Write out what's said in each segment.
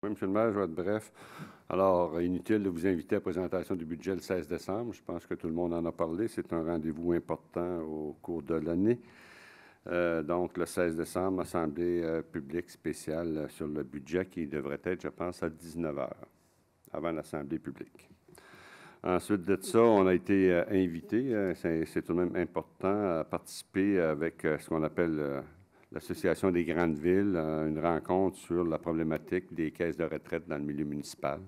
Oui, M. le maire, je vais être bref. Alors, inutile de vous inviter à la présentation du budget le 16 décembre. Je pense que tout le monde en a parlé. C'est un rendez-vous important au cours de l'année. Donc, le 16 décembre, assemblée publique spéciale sur le budget qui devrait être, je pense, à 19 h avant l'assemblée publique. Ensuite de ça, on a été invité, c'est tout de même important, à participer avec ce qu'on appelle l'Association des grandes villes, une rencontre sur la problématique des caisses de retraite dans le milieu municipal.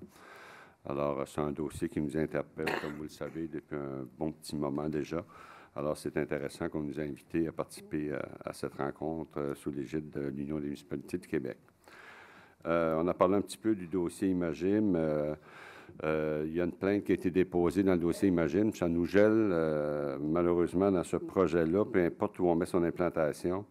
Alors, c'est un dossier qui nous interpelle, comme vous le savez, depuis un bon petit moment déjà. Alors, c'est intéressant qu'on nous a invités à participer à cette rencontre sous l'égide de l'Union des municipalités du Québec. On a parlé un petit peu du dossier Imagine. Il y a une plainte qui a été déposée dans le dossier Imagine. Ça nous gèle, malheureusement, dans ce projet-là, peu importe où on met son implantation.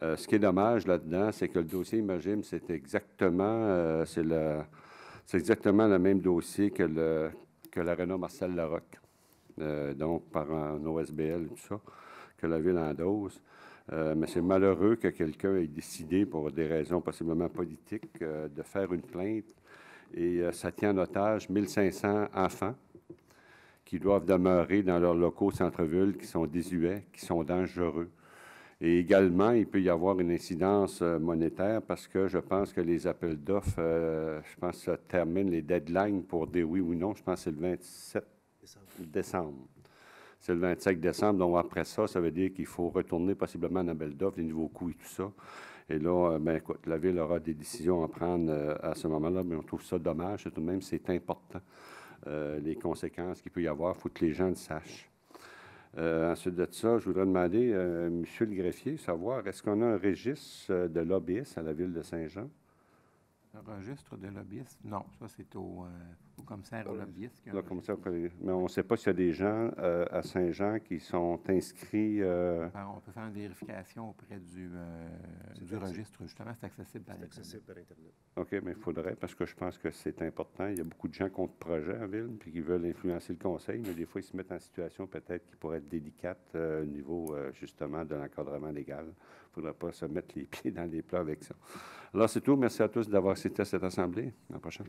Ce qui est dommage là-dedans, c'est que le dossier Imagine, c'est exactement, c'est exactement le même dossier que l'aréna Marcel Larocque, donc par un OSBL, tout ça, que la ville endosse. Mais c'est malheureux que quelqu'un ait décidé, pour des raisons possiblement politiques, de faire une plainte. Et ça tient en otage 1500 enfants qui doivent demeurer dans leurs locaux centre-ville, qui sont désuets, qui sont dangereux. Et également, il peut y avoir une incidence monétaire parce que je pense que les appels d'offres, je pense que ça termine les deadlines pour des oui ou non. Je pense que c'est le 27 décembre. C'est le 25 décembre. Donc, après ça, ça veut dire qu'il faut retourner possiblement en appel d'offres, les nouveaux coûts et tout ça. Et là, bien, écoute, la Ville aura des décisions à prendre à ce moment-là, mais on trouve ça dommage. Tout de même, c'est important. Les conséquences qu'il peut y avoir, il faut que les gens le sachent. Ensuite de ça, je voudrais demander, M. le greffier, savoir, est-ce qu'on a un registre de lobbyistes à la Ville de Saint-Jean? Un registre de lobbyistes? Non, ça, c'est au commissaire aux lobbyistes. Mais on ne sait pas s'il y a des gens à Saint-Jean qui sont inscrits... On peut faire une vérification auprès du registre, justement. C'est accessible par Internet. OK, mais il faudrait, parce que je pense que c'est important. Il y a beaucoup de gens contre projet en ville, puis qui veulent influencer le conseil, mais des fois, ils se mettent en situation peut-être qui pourrait être délicate au niveau, justement, de l'encadrement légal. Il ne faudrait pas se mettre les pieds dans les plats avec ça. Alors, c'est tout. Merci à tous d'avoir assisté à cette assemblée. À la prochaine.